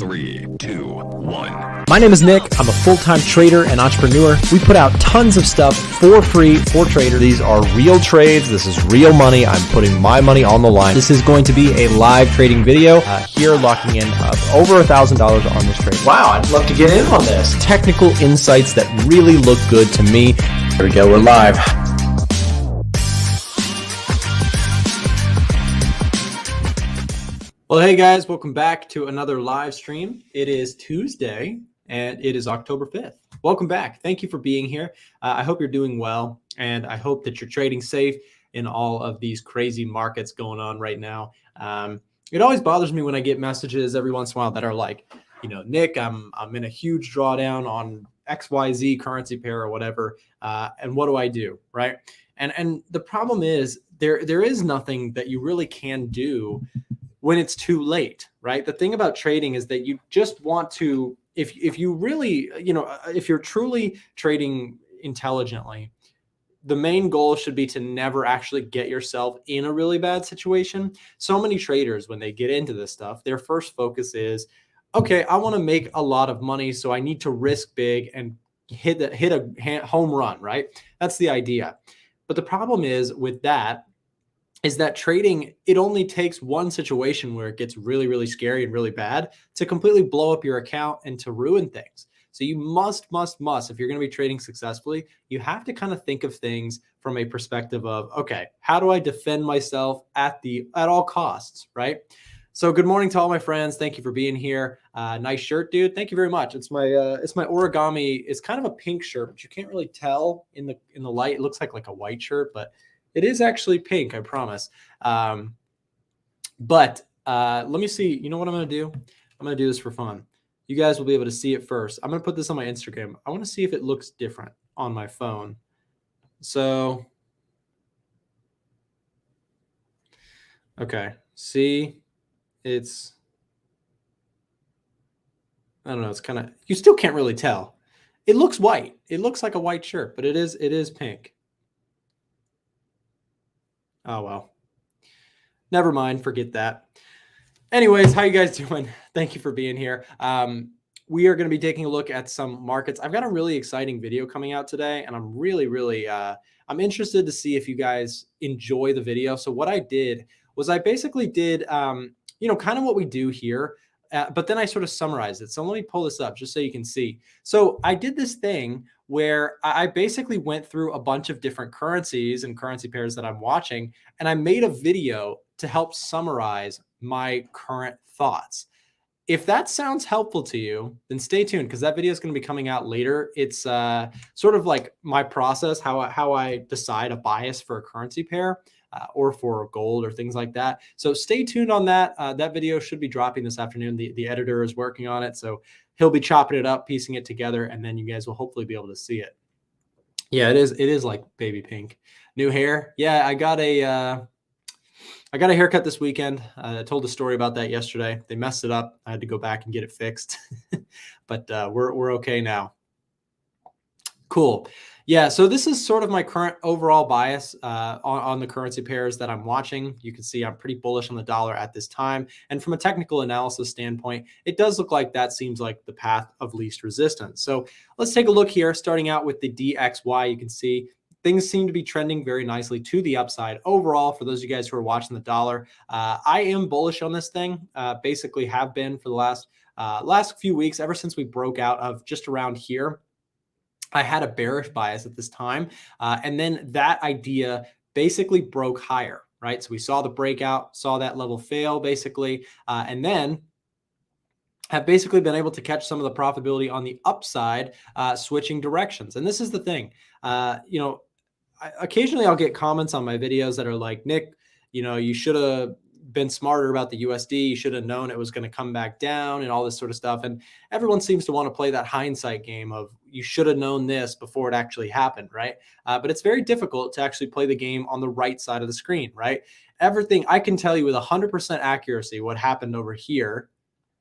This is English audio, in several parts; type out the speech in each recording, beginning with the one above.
3, 2, 1. My name is Nick. I'm a full-time trader and entrepreneur. We put out tons of stuff for free for traders. These are real trades. This is real money. I'm putting my money on the line. This is going to be a live trading video. Here, locking in over $1,000 on this trade. Wow, I'd love to get in on this. Technical insights that really look good to me. Here we go. We're live. Well, hey guys, welcome back to another live stream. It is Tuesday and it is October 5th. Welcome back. Thank you for being here. I hope you're doing well and I hope that you're trading safe in all of these crazy markets going on right now. It always bothers me when I get messages every once in a while that are like, you know, Nick, I'm in a huge drawdown on XYZ currency pair or whatever. And what do I do? Right. And the problem is there is nothing that you really can do when it's too late, right? The thing about trading is that you just want to, if you really, you know, if you're truly trading intelligently, the main goal should be to never actually get yourself in a really bad situation. So many traders, when they get into this stuff, their first focus is, okay, I want to make a lot of money, so I need to risk big and hit a home run, right? That's the idea. But the problem is with that, is that trading, it only takes one situation where it gets really, really scary and really bad to completely blow up your account and to ruin things. So you must, if you're going to be trading successfully, you have to kind of think of things from a perspective of, okay, how do I defend myself at all costs, right? So good morning to all my friends. Thank you for being here. Nice shirt, dude. Thank you very much. It's my origami. It's kind of a pink shirt, but you can't really tell in the light. It looks like a white shirt, but it is actually pink, I promise. Let me see. You know what I'm going to do? I'm going to do this for fun. You guys will be able to see it first. I'm going to put this on my Instagram. I want to see if it looks different on my phone. So, okay. See, I don't know. It's kind of, you still can't really tell. It looks white. It looks like a white shirt, but it is pink. Oh, well, never mind. Forget that. Anyways, how you guys doing? Thank you for being here. We are going to be taking a look at some markets. I've got a really exciting video coming out today, and I'm really, I'm interested to see if you guys enjoy the video. So what I did was I basically did, you know, kind of what we do here, but then I sort of summarized it. So let me pull this up just so you can see. So I did this thing where I basically went through a bunch of different currencies and currency pairs that I'm watching, and I made a video to help summarize my current thoughts. If that sounds helpful to you, then stay tuned because that video is going to be coming out later. It's sort of like my process, how I decide a bias for a currency pair or for gold or things like that. So stay tuned on that. That video should be dropping this afternoon. The editor is working on it, so he'll be chopping it up, piecing it together, and then you guys will hopefully be able to see it. Yeah, it is like baby pink. New hair. Yeah, I got a haircut this weekend. I told a story about that yesterday. They messed it up. I had to go back and get it fixed, but we're okay now. Cool. Yeah, so this is sort of my current overall bias on the currency pairs that I'm watching. You can see I'm pretty bullish on the dollar at this time. And from a technical analysis standpoint, it does look like that seems like the path of least resistance. So let's take a look here, starting out with the DXY. You can see things seem to be trending very nicely to the upside. Overall, for those of you guys who are watching the dollar, I am bullish on this thing, basically have been for the last few weeks, ever since we broke out of just around here. I had a bearish bias at this time. And then that idea basically broke higher, right? So we saw the breakout, saw that level fail basically, and then have basically been able to catch some of the profitability on the upside, switching directions. And this is the thing, you know, occasionally I'll get comments on my videos that are like, Nick, you know, you should have been smarter about the USD. You should have known it was going to come back down and all this sort of stuff. And everyone seems to want to play that hindsight game of you should have known this before it actually happened, right? But it's very difficult to actually play the game on the right side of the screen, right? Everything I can tell you with 100% accuracy what happened over here,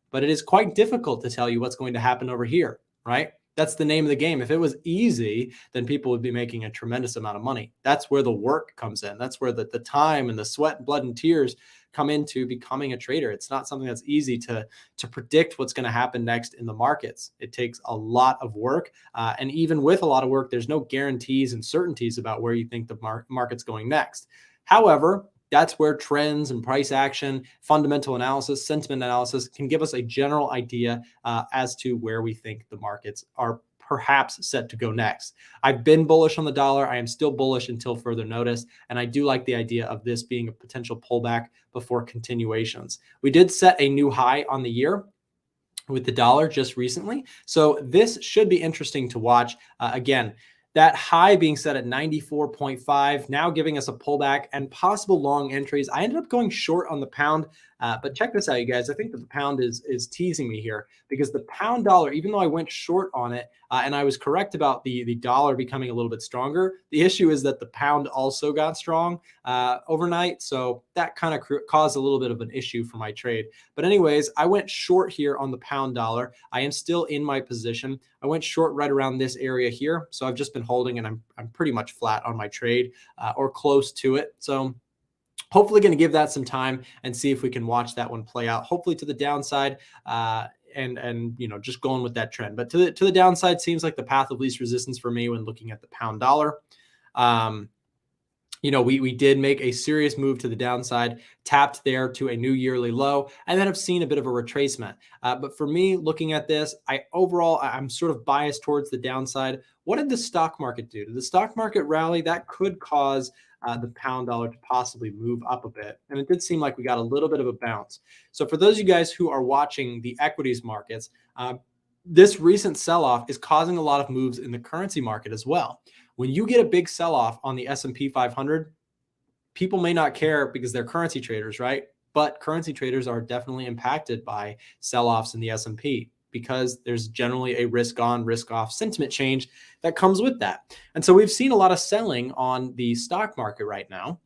but it is quite difficult to tell you what's going to happen over here, right? That's the name of the game. If it was easy, then people would be making a tremendous amount of money. That's where the work comes in. That's where the time and the sweat, blood, and tears come into becoming a trader. It's not something that's easy to predict what's going to happen next in the markets. It takes a lot of work. And even with a lot of work, there's no guarantees and certainties about where you think the market's going next. However, that's where trends and price action, fundamental analysis, sentiment analysis can give us a general idea as to where we think the markets are perhaps set to go next. I've been bullish on the dollar. I am still bullish until further notice. And I do like the idea of this being a potential pullback before continuations. We did set a new high on the year with the dollar just recently. So this should be interesting to watch. Again, that high being set at 94.5, now giving us a pullback and possible long entries. I ended up going short on the pound, but check this out, you guys. I think that the pound is teasing me here because the pound dollar, even though I went short on it and I was correct about the dollar becoming a little bit stronger, the issue is that the pound also got strong overnight. So that kind of caused a little bit of an issue for my trade. But anyways, I went short here on the pound dollar. I am still in my position. I went short right around this area here. So I've just been holding and I'm pretty much flat on my trade or close to it. So hopefully going to give that some time and see if we can watch that one play out, hopefully to the downside and you know, just going with that trend. But to the downside seems like the path of least resistance for me when looking at the pound dollar. You know, we did make a serious move to the downside, tapped there to a new yearly low, and then have seen a bit of a retracement. But for me, looking at this, I'm sort of biased towards the downside. What did the stock market do? Did the stock market rally? That could cause the pound dollar to possibly move up a bit. And it did seem like we got a little bit of a bounce. So for those of you guys who are watching the equities markets, this recent sell-off is causing a lot of moves in the currency market as well. When you get a big sell-off on the S&P 500, people may not care because they're currency traders, right? But currency traders are definitely impacted by sell-offs in the S&P because there's generally a risk-on, risk-off sentiment change that comes with that. And so we've seen a lot of selling on the stock market right now.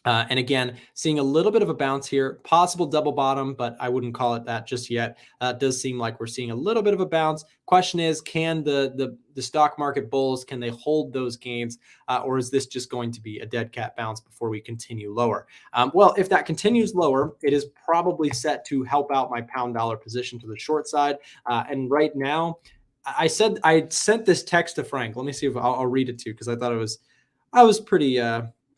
And again, seeing a little bit of a bounce here, possible double bottom, but I wouldn't call it that just yet. It does seem like we're seeing a little bit of a bounce. Question is, can the stock market bulls, can they hold those gains? Or is this just going to be a dead cat bounce before we continue lower? Well, if that continues lower, it is probably set to help out my pound dollar position to the short side. And right now, I sent this text to Frank. Let me see if I'll read it to you because I thought it was pretty...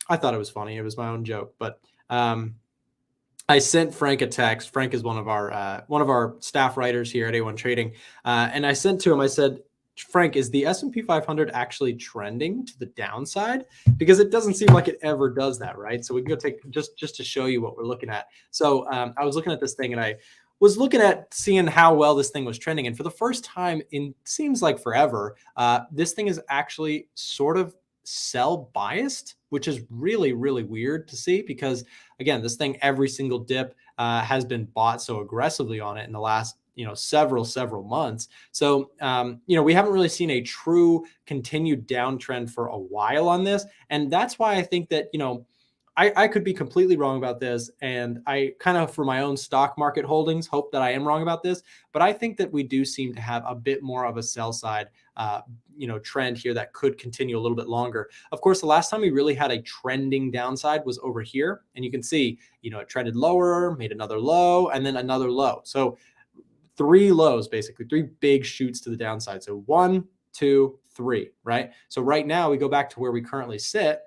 I thought it was funny. It was my own joke, but I sent Frank a text. Frank is one of our staff writers here at A1 Trading, and I sent to him. I said, "Frank, is the S&P 500 actually trending to the downside? Because it doesn't seem like it ever does that, right?" So we can go take just to show you what we're looking at. So I was looking at this thing, and I was looking at seeing how well this thing was trending, and for the first time in seems like forever, this thing is actually sort of sell biased, which is really, really weird to see because again, this thing, every single dip has been bought so aggressively on it in the last, several months. So, we haven't really seen a true continued downtrend for a while on this. And that's why I think that, I could be completely wrong about this. And I kind of, for my own stock market holdings, hope that I am wrong about this. But I think that we do seem to have a bit more of a sell side, trend here that could continue a little bit longer. Of course, the last time we really had a trending downside was over here. And you can see, it trended lower, made another low, and then another low. So 3 lows, basically 3 big shoots to the downside. So 1, 2, 3, right? So right now we go back to where we currently sit.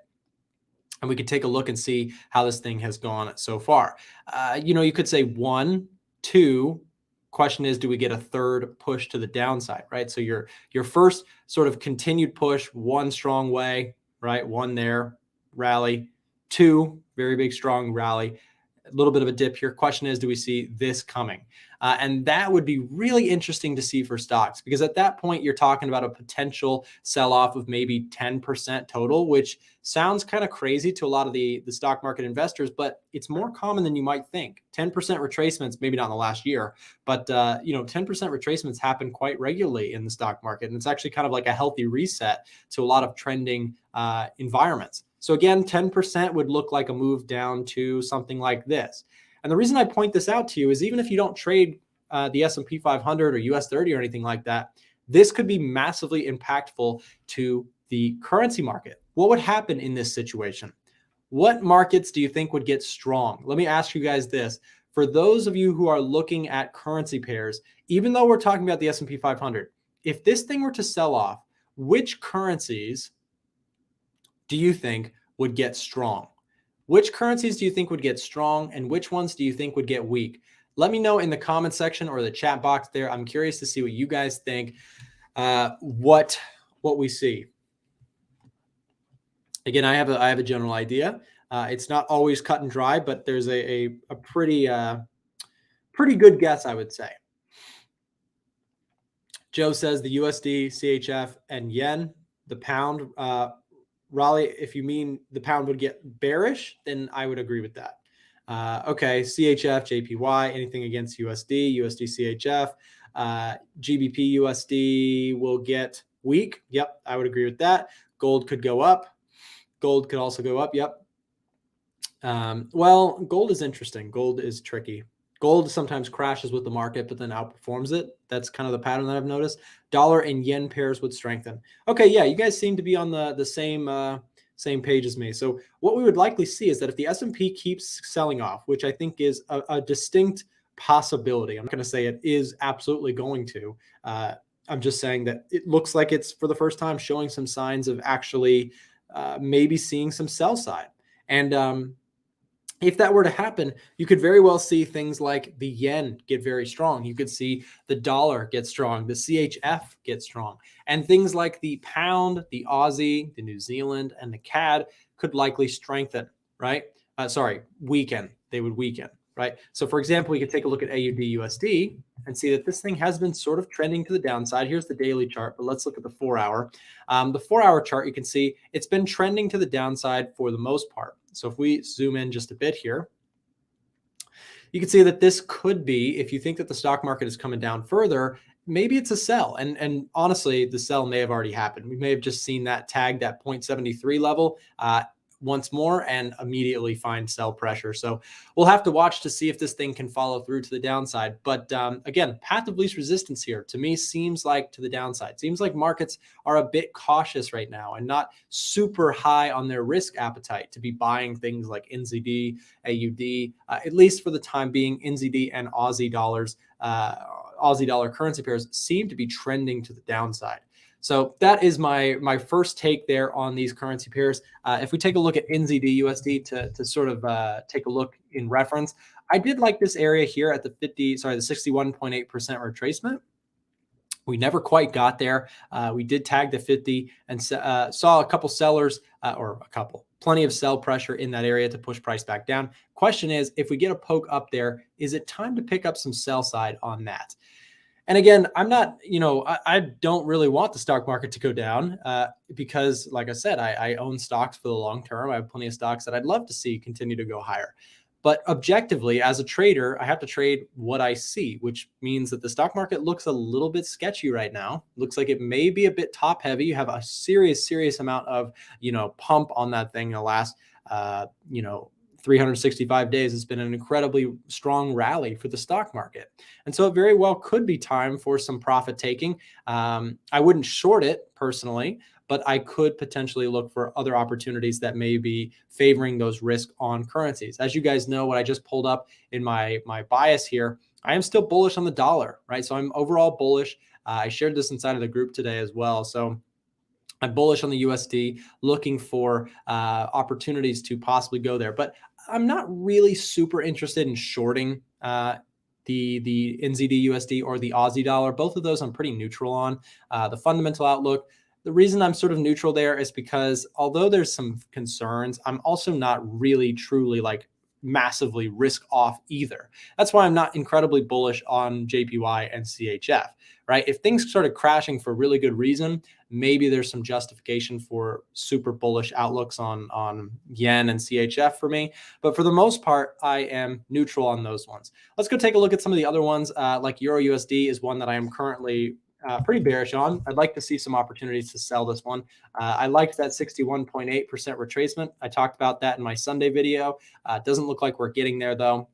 And we could take a look and see how this thing has gone so far. You could say 1, 2. Question is, do we get a third push to the downside, right? So your first sort of continued push, 1 strong way, right? 1 there, rally. 2, very big, strong rally. A little bit of a dip here. Question is, do we see this coming? And that would be really interesting to see for stocks because at that point, you're talking about a potential sell-off of maybe 10% total, which sounds kind of crazy to a lot of the stock market investors, but it's more common than you might think. 10% retracements, maybe not in the last year, but 10% retracements happen quite regularly in the stock market. And it's actually kind of like a healthy reset to a lot of trending environments. So again, 10% would look like a move down to something like this. And the reason I point this out to you is even if you don't trade the S&P 500 or US 30 or anything like that, This could be massively impactful to the currency market. What would happen in this situation? What markets do you think would get strong? Let me ask you guys this. For those of you who are looking at currency pairs, even though we're talking about the S&P 500, if this thing were to sell off, which currencies do you think would get strong? Which currencies do you think would get strong and which ones do you think would get weak? Let me know in the comment section or the chat box there. I'm curious to see what you guys think, what we see. Again, I have a general idea. It's not always cut and dry, but there's a pretty good guess, I would say. Joe says the USD, CHF, and yen, the pound. Raleigh, if you mean the pound would get bearish, then I would agree with that. Okay, CHF, JPY, anything against USD, USD, CHF, GBP, USD will get weak. Yep, I would agree with that. Gold could go up. Gold could also go up. Yep. Well, gold is interesting. Gold is tricky. Gold sometimes crashes with the market, but then outperforms it. That's kind of the pattern that I've noticed. Dollar and yen pairs would strengthen. Okay, yeah, you guys seem to be on the same page as me. So what we would likely see is that if the S&P keeps selling off, which I think is a distinct possibility, I'm not going to say it is absolutely going to. I'm just saying that it looks like it's for the first time showing some signs of actually maybe seeing some sell side. And if that were to happen, you could very well see things like the yen get very strong. You could see the dollar get strong, the CHF get strong, and things like the pound, the Aussie, the New Zealand, and the CAD could likely strengthen, right? Weaken. They would weaken, right? So for example, we could take a look at AUD USD and see that this thing has been sort of trending to the downside. Here's the daily chart, but let's look at the 4-hour. The 4-hour chart, you can see it's been trending to the downside for the most part. So if we zoom in just a bit here, you can see that this could be, if you think that the stock market is coming down further, maybe it's a sell. And honestly, the sell may have already happened. We may have just seen that tag, that 0.73 level once more and immediately find sell pressure. So we'll have to watch to see if this thing can follow through to the downside. But again, path of least resistance here to me seems like to the downside. Seems like markets are a bit cautious right now and not super high on their risk appetite to be buying things like NZD, AUD, at least for the time being. NZD and Aussie dollars, Aussie dollar currency pairs seem to be trending to the downside. So that is my first take there on these currency pairs. If we take a look at NZD USD to sort of take a look in reference, I did like this area here at the 61.8% retracement. We never quite got there. We did tag the 50 and saw a couple sellers plenty of sell pressure in that area to push price back down. Question is, if we get a poke up there, is it time to pick up some sell side on that? And again, I'm not, I don't really want the stock market to go down because, like I said, I own stocks for the long term. I have plenty of stocks that I'd love to see continue to go higher. But objectively, as a trader, I have to trade what I see, which means that the stock market looks a little bit sketchy right now. Looks like it may be a bit top heavy. You have a serious amount of, pump on that thing in the last, 365 days. It's been an incredibly strong rally for the stock market. And so it very well could be time for some profit taking. I wouldn't short it personally, but I could potentially look for other opportunities that may be favoring those risk on currencies. As you guys know, what I just pulled up in my bias here, I am still bullish on the dollar, right? So I'm overall bullish. I shared this inside of the group today as well. So I'm bullish on the USD, looking for opportunities to possibly go there. But I'm not really super interested in shorting the NZD USD or the Aussie dollar. Both of those I'm pretty neutral on. The fundamental outlook, the reason I'm sort of neutral there is because although there's some concerns, I'm also not really truly like massively risk off either. That's why I'm not incredibly bullish on JPY and CHF, right? If things started crashing for really good reason, maybe there's some justification for super bullish outlooks on yen and CHF for me. But for the most part, I am neutral on those ones. Let's go take a look at some of the other ones. Like Euro USD is one that I am currently pretty bearish on. I'd like to see some opportunities to sell this one. I liked that 61.8% retracement. I talked about that in my Sunday video. It doesn't look like we're getting there though.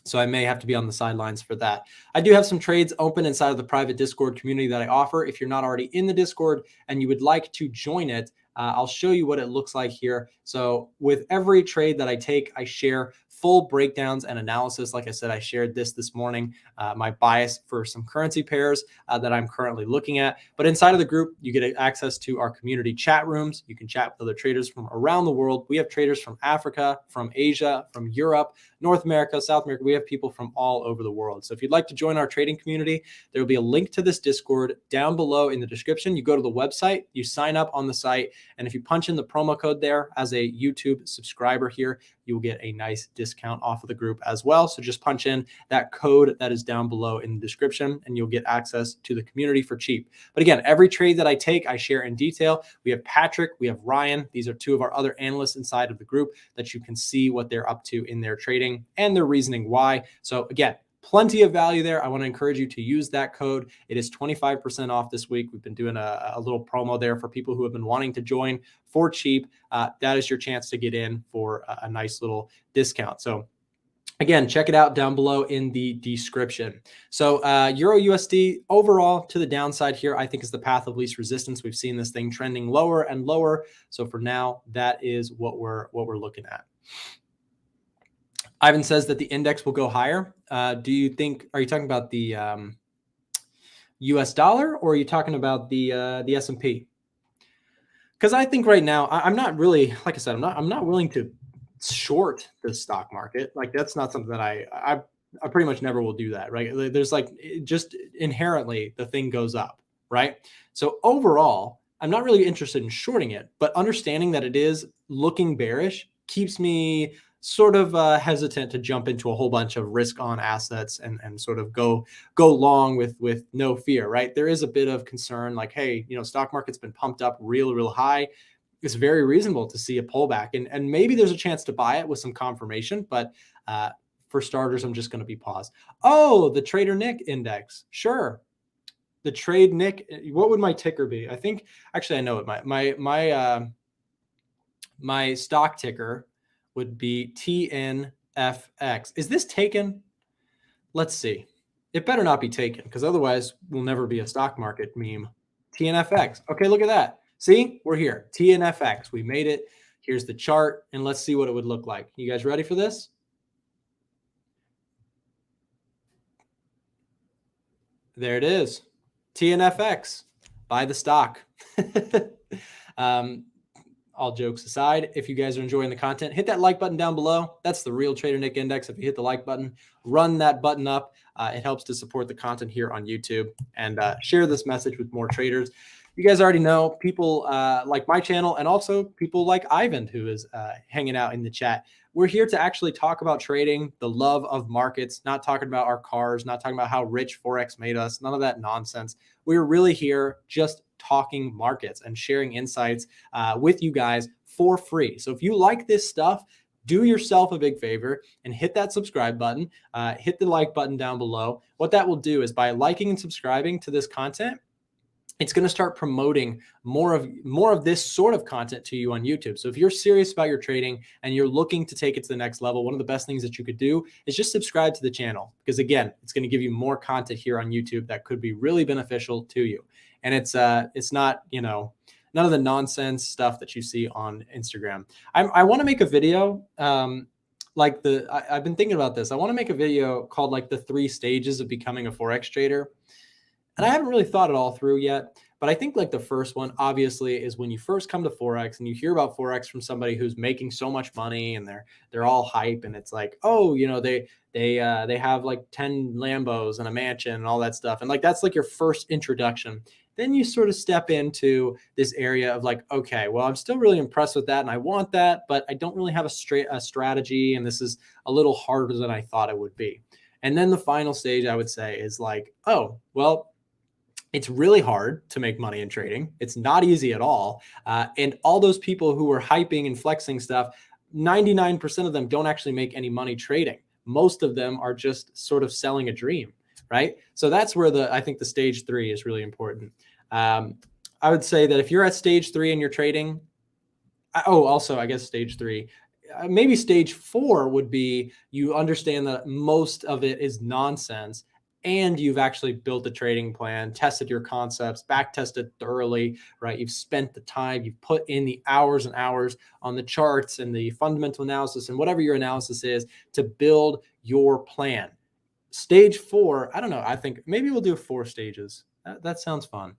So I may have to be on the sidelines for that. I do have some trades open inside of the private Discord community that I offer. If you're not already in the Discord and you would like to join it, I'll show you what it looks like here. So with every trade that I take, I share full breakdowns and analysis. Like I said, I shared this morning, my bias for some currency pairs that I'm currently looking at. But inside of the group, you get access to our community chat rooms. You can chat with other traders from around the world. We have traders from Africa, from Asia, from Europe, North America, South America. We have people from all over the world. So if you'd like to join our trading community, there will be a link to this Discord down below in the description. You go to the website, you sign up on the site, and if you punch in the promo code there as a YouTube subscriber here, you will get a nice discount off of the group as well. So just punch in that code that is down below in the description and you'll get access to the community for cheap. But again, every trade that I take, I share in detail. We have Patrick, we have Ryan. These are two of our other analysts inside of the group that you can see what they're up to in their trading and their reasoning why. So again, plenty of value there. I want to encourage you to use that code. It is 25% off this week. We've been doing a little promo there for people who have been wanting to join for cheap. That is your chance to get in for a nice little discount. So again, check it out down below in the description. So Euro USD overall to the downside here, I think is the path of least resistance. We've seen this thing trending lower and lower. So for now, that is what we're looking at. Ivan says that the index will go higher. Do you think, are you talking about the US dollar or are you talking about the S&P? Because I think right now, I'm not really, like I said, I'm not willing to short the stock market. Like that's not something that I pretty much never will do that, right? There's like, just inherently the thing goes up, right? So overall, I'm not really interested in shorting it, but understanding that it is looking bearish keeps me sort of hesitant to jump into a whole bunch of risk on assets and sort of go long with no fear, right? There is a bit of concern like, hey, you know, stock market's been pumped up real high. It's very reasonable to see a pullback and maybe there's a chance to buy it with some confirmation, but for starters, I'm just going to be paused. Oh, the Trader Nick index. Sure. The Trade Nick, what would my ticker be? I think, actually, I know it. My stock ticker would be TNFX. Is this taken? Let's see. It better not be taken because otherwise we'll never be a stock market meme. TNFX. Okay, look at that. See, we're here. TNFX. We made it. Here's the chart, and let's see what it would look like. You guys ready for this? There it is. TNFX. Buy the stock. All jokes aside, if you guys are enjoying the content, hit that like button down below. That's the real Trader Nick Index. If you hit the like button, run that button up. It helps to support the content here on YouTube and share this message with more traders. You guys already know people like my channel and also people like Ivan, who is hanging out in the chat. We're here to actually talk about trading, the love of markets, not talking about our cars, not talking about how rich Forex made us, none of that nonsense. We're really here just talking markets and sharing insights with you guys for free. So if you like this stuff, do yourself a big favor and hit that subscribe button, hit the like button down below. What that will do is by liking and subscribing to this content, it's going to start promoting more of this sort of content to you on YouTube. So if you're serious about your trading and you're looking to take it to the next level, one of the best things that you could do is just subscribe to the channel because again, it's going to give you more content here on YouTube that could be really beneficial to you. And it's not, you know, none of the nonsense stuff that you see on Instagram. I want to make a video like I've been thinking about this. I want to make a video called like the 3 stages of becoming a Forex trader. And I haven't really thought it all through yet, but I think like the first one obviously is when you first come to Forex and you hear about Forex from somebody who's making so much money and they're all hype and it's like, oh, you know, they have like 10 Lambos and a mansion and all that stuff. And like, that's like your first introduction. Then you sort of step into this area of like, okay, well, I'm still really impressed with that and I want that, but I don't really have a strategy. And this is a little harder than I thought it would be. And then the final stage I would say is like, oh, well, it's really hard to make money in trading. It's not easy at all. And all those people who are hyping and flexing stuff, 99% of them don't actually make any money trading. Most of them are just sort of selling a dream, right? So that's where I think the stage 3 is really important. I would say that if you're at stage 3 and you're trading, also, I guess stage 3, maybe stage 4 would be you understand that most of it is nonsense and you've actually built a trading plan, tested your concepts, back tested thoroughly, right? You've spent the time, you've put in the hours and hours on the charts and the fundamental analysis and whatever your analysis is to build your plan. Stage 4, I don't know. I think maybe we'll do 4 stages. That sounds fun.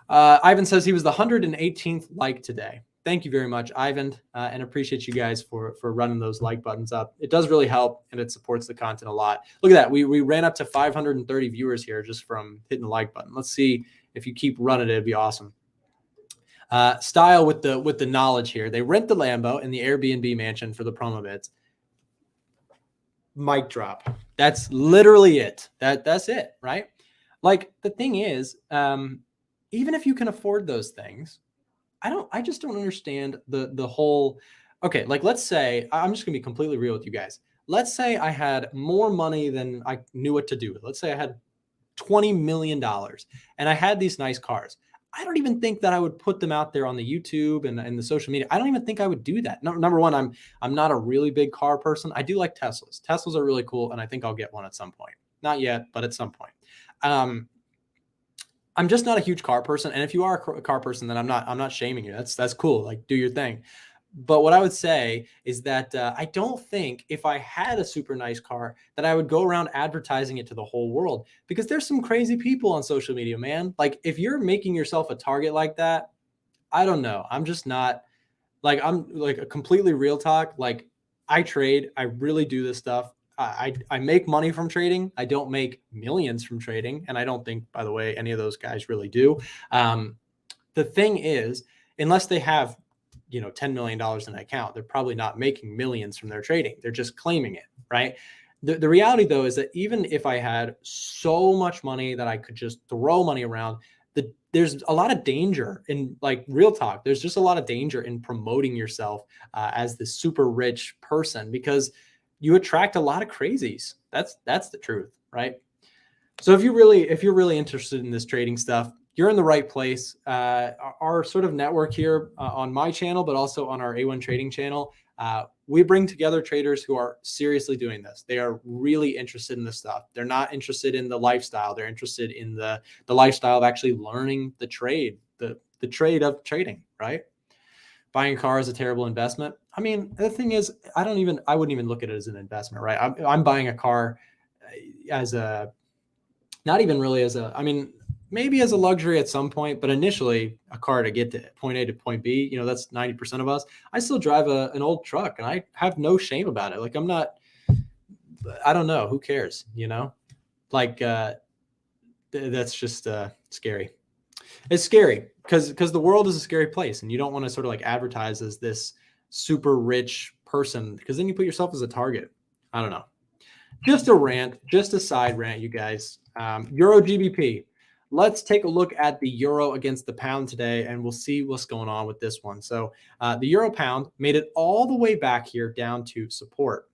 Ivan says he was the 118th like today. Thank you very much, Ivan, and appreciate you guys for running those like buttons up. It does really help, and it supports the content a lot. Look at that. We ran up to 530 viewers here just from hitting the like button. Let's see if you keep running it. It'd be awesome. Style with the knowledge here. They rent the Lambo in the Airbnb mansion for the promo bids. Mic drop. That's literally it. That's it, right? Like the thing is, even if you can afford those things, I just don't understand the whole, okay, like let's say, I'm just gonna be completely real with you guys. Let's say I had more money than I knew what to do with. Let's say I had $20 million and I had these nice cars. I don't even think that I would put them out there on the YouTube and the social media. I don't even think I would do that. Number one, I'm not a really big car person. I do like Teslas. Teslas are really cool, and I think I'll get one at some point. Not yet, but at some point. I'm just not a huge car person. And if you are a car person, then I'm not shaming you. That's cool. Like, do your thing. But what I would say is that I don't think if I had a super nice car that I would go around advertising it to the whole world, because there's some crazy people on social media, man. Like if you're making yourself a target like that, I don't know. I'm just not like, I'm like a completely real talk. Like I trade, I really do this stuff. I make money from trading. I don't make millions from trading. And I don't think, by the way, any of those guys really do. The thing is, unless they have, $10 million in an account, they're probably not making millions from their trading. They're just claiming it, right? The reality, though, is that even if I had so much money that I could just throw money around, there's a lot of danger in, like, real talk. There's just a lot of danger in promoting yourself as this super rich person, because you attract a lot of crazies. That's the truth, right? So if you're really interested in this trading stuff, you're in the right place. Our sort of network here on my channel, but also on our A1 trading channel, we bring together traders who are seriously doing this. They are really interested in this stuff. They're not interested in the lifestyle. They're interested in the lifestyle of actually learning the trade, the trade of trading, right? Buying a car is a terrible investment. I mean, the thing is, I wouldn't even look at it as an investment, right? I'm buying a car as a, not even really as a, I mean, maybe as a luxury at some point, but initially a car to get to point A to point B, that's 90% of us. I still drive an old truck and I have no shame about it. Like I don't know, who cares, like, that's just scary. It's scary because the world is a scary place, and you don't want to sort of like advertise as this super rich person, because then you put yourself as a target. I don't know. Just a rant, just a side rant, you guys. Euro GBP. Let's take a look at the euro against the pound today, and we'll see what's going on with this one. So the euro pound made it all the way back here down to support,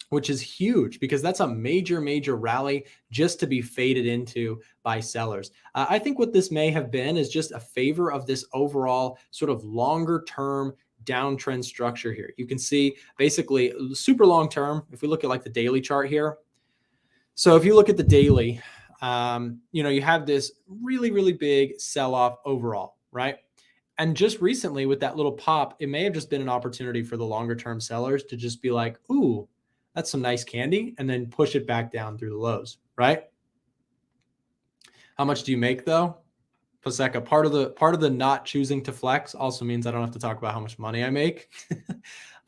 which is huge because that's a major, major rally just to be faded into by sellers. I think what this may have been is just a favor of this overall sort of longer term downtrend structure here. You can see basically super long term. If we look at like the daily chart here. So if you look at the daily, you have this really, really big sell-off overall, right? And just recently with that little pop, it may have just been an opportunity for the longer term sellers to just be like, ooh, that's some nice candy, and then push it back down through the lows, right? How much do you make though? Paseka, part of the not choosing to flex also means I don't have to talk about how much money I make.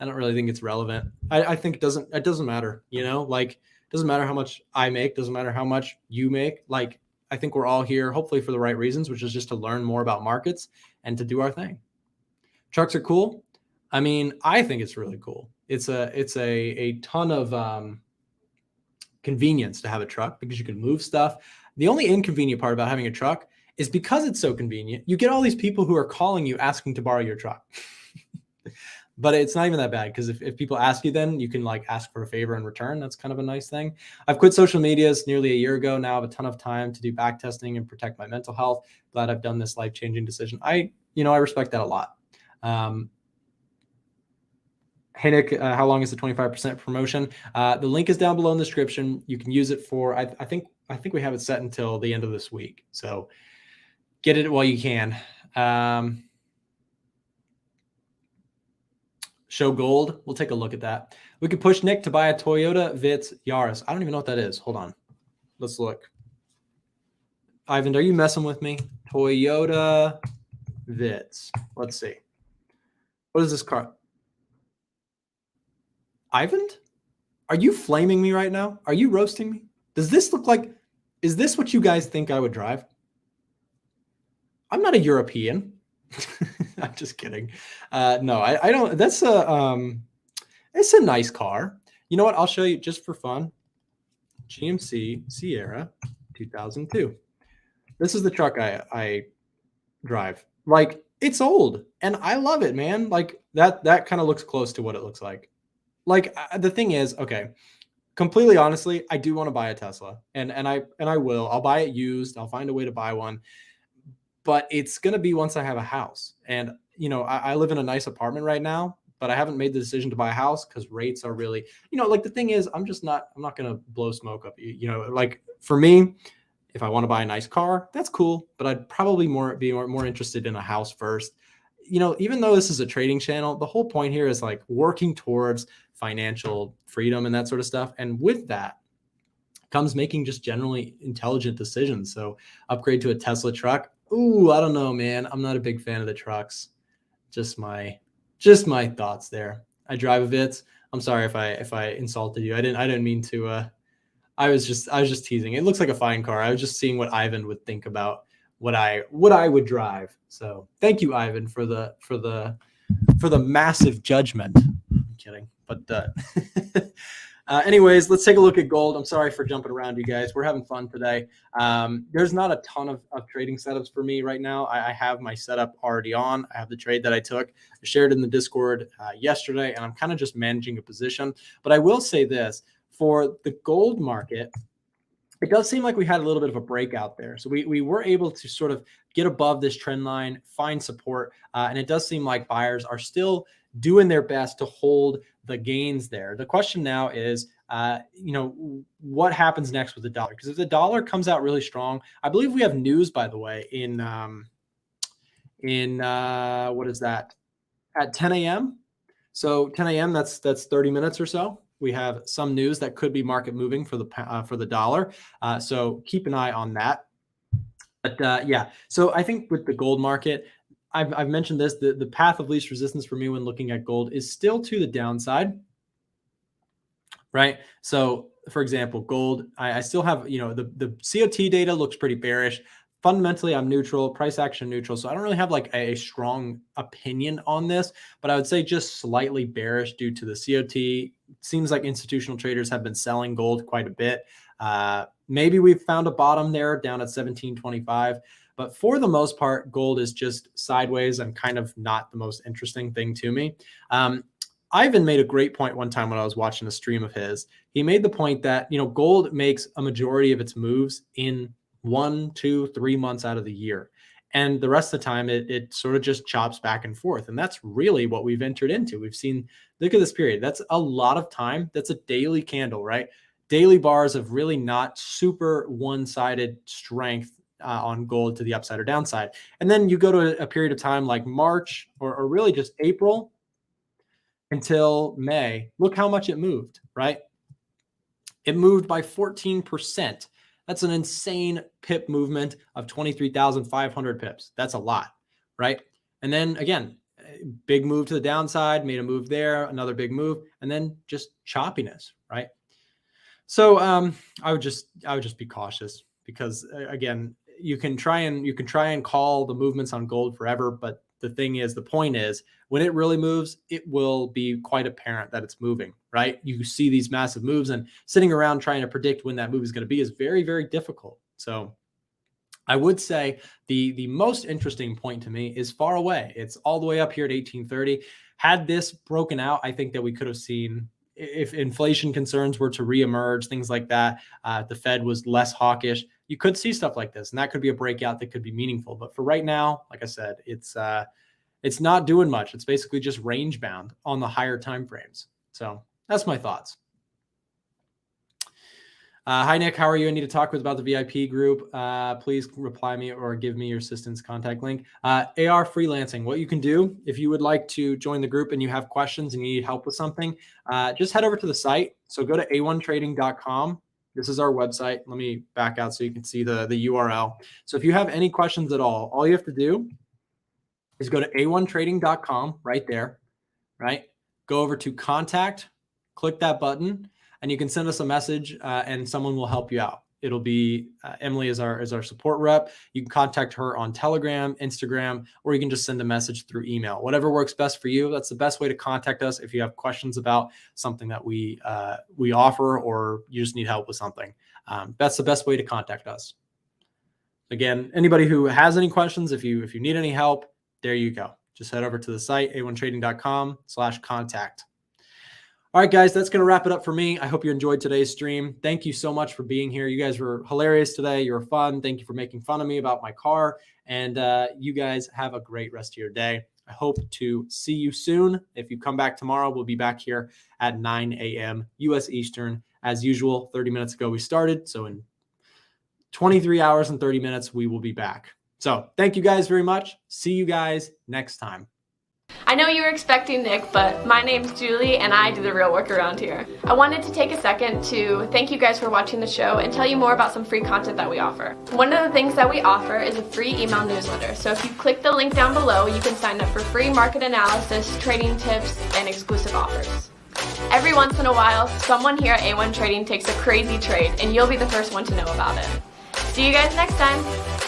I don't really think it's relevant. I think it doesn't matter, like it doesn't matter how much I make, doesn't matter how much you make. Like I think we're all here hopefully for the right reasons, which is just to learn more about markets and to do our thing. Trucks are cool. I mean, I think it's really cool. It's a ton of convenience to have a truck because you can move stuff. The only inconvenient part about having a truck is because it's so convenient, you get all these people who are calling you asking to borrow your truck. But it's not even that bad, because if people ask you, then you can like ask for a favor in return. That's kind of a nice thing. I've quit social medias nearly a year ago. Now I have a ton of time to do back testing and protect my mental health. Glad I've done this life-changing decision. I respect that a lot. Hey, Nick, how long is the 25% promotion? The link is down below in the description. You can use it for, I think we have it set until the end of this week. So get it while you can. Show gold. We'll take a look at that. We could push Nick to buy a Toyota Vitz Yaris. I don't even know what that is. Hold on. Let's look. Ivan, are you messing with me? Toyota Vitz. Let's see. What is this car? Ivan? Are you flaming me right now? Are you roasting me? Does this look like, is this what you guys think I would drive? I'm not a European. I'm just kidding. No, I don't. That's it's a nice car. You know what? I'll show you just for fun. GMC Sierra 2002. This is the truck I drive. Like, it's old and I love it, man. Like that kind of looks close to what it looks like. Like the thing is, okay, completely honestly, I do want to buy a Tesla and I will. I'll buy it used. I'll find a way to buy one. But it's going to be once I have a house. And, you know, I live in a nice apartment right now, but I haven't made the decision to buy a house because rates are really, you know, like the thing is, I'm not going to blow smoke up. You know, like for me, if I want to buy a nice car, that's cool. But I'd probably be more interested in a house first. You know, even though this is a trading channel, the whole point here is like working towards financial freedom and that sort of stuff. And with that comes making just generally intelligent decisions. So upgrade to a Tesla truck. Ooh, I don't know, man. I'm not a big fan of the trucks. Just my thoughts there. I drive a Vitz. I'm sorry if I insulted you. I didn't mean to. I was just teasing. It looks like a fine car. I was just seeing what Ivan would think about what I would drive. So thank you, Ivan, for the massive judgment. I'm kidding, but anyways, let's take a look at gold. I'm sorry for jumping around, you guys. We're having fun today. There's not a ton of trading setups for me right now. I have my setup already on. I have the trade that I took. I shared it in the Discord yesterday, and I'm kind of just managing a position. But I will say this, for the gold market, it does seem like we had a little bit of a breakout there. So we were able to sort of get above this trend line, find support, and it does seem like buyers are still doing their best to hold the gains there. The question now is, you know, what happens next with the dollar? Because if the dollar comes out really strong, I believe we have news, by the way, in what is that? At 10 a.m. So 10 a.m. That's 30 minutes or so. We have some news that could be market moving for the dollar. So keep an eye on that. But yeah, so I think with the gold market, I've mentioned this, the path of least resistance for me when looking at gold is still to the downside, right? So for example, gold, I still have, you know, the COT data looks pretty bearish. Fundamentally, I'm neutral, price action neutral. So I don't really have like a strong opinion on this, but I would say just slightly bearish due to the COT. Seems like institutional traders have been selling gold quite a bit. Maybe we've found a bottom there down at 1725. But for the most part, gold is just sideways and kind of not the most interesting thing to me. Ivan made a great point one time when I was watching a stream of his. He made the point that, you know, gold makes a majority of its moves in 1, 2, 3 months out of the year. And the rest of the time, it sort of just chops back and forth. And that's really what we've entered into. We've seen, look at this period. That's a lot of time. That's a daily candle, right? Daily bars of really not super one-sided strength on gold to the upside or downside. And then you go to a period of time like March or really just April until May. Look how much it moved, right? It moved by 14%. That's an insane pip movement of 23,500 pips. That's a lot, right? And then again, big move to the downside, made a move there, another big move, and then just choppiness, right? So I would just be cautious because again, you can try and call the movements on gold forever, but the point is when it really moves, it will be quite apparent that it's moving, right? You see these massive moves, and sitting around trying to predict when that move is going to be is very, very difficult. So I would say the most interesting point to me is far away. It's all the way up here at 1830. Had this broken out, I think that we could have seen, if inflation concerns were to reemerge, things like that, the Fed was less hawkish, you could see stuff like this, and that could be a breakout that could be meaningful. But for right now, like I said, it's it's not doing much. It's basically just range bound on the higher time frames. So that's my thoughts. Hi, Nick. How are you? I need to talk with about the VIP group. Please reply me or give me your assistant's contact link. AR freelancing. What you can do if you would like to join the group and you have questions and you need help with something, just head over to the site. So go to a1trading.com. This is our website. Let me back out so you can see the URL. So if you have any questions at all you have to do is go to a1trading.com right there, right? Go over to contact, click that button, and you can send us a message and someone will help you out. It'll be Emily is our support rep. You can contact her on Telegram, Instagram, or you can just send a message through email. Whatever works best for you. That's the best way to contact us if you have questions about something that we offer or you just need help with something. That's the best way to contact us. Again, anybody who has any questions, if you need any help, there you go. Just head over to the site, a1trading.com/contact. All right, guys, that's going to wrap it up for me. I hope you enjoyed today's stream. Thank you so much for being here. You guys were hilarious today. You were fun. Thank you for making fun of me about my car. And you guys have a great rest of your day. I hope to see you soon. If you come back tomorrow, we'll be back here at 9 a.m. U.S. Eastern. As usual, 30 minutes ago we started. So in 23 hours and 30 minutes, we will be back. So thank you guys very much. See you guys next time. I know you were expecting Nick, but my name's Julie and I do the real work around here. I wanted to take a second to thank you guys for watching the show and tell you more about some free content that we offer. One of the things that we offer is a free email newsletter. So if you click the link down below, you can sign up for free market analysis, trading tips, and exclusive offers. Every once in a while, someone here at A1 Trading takes a crazy trade and you'll be the first one to know about it. See you guys next time.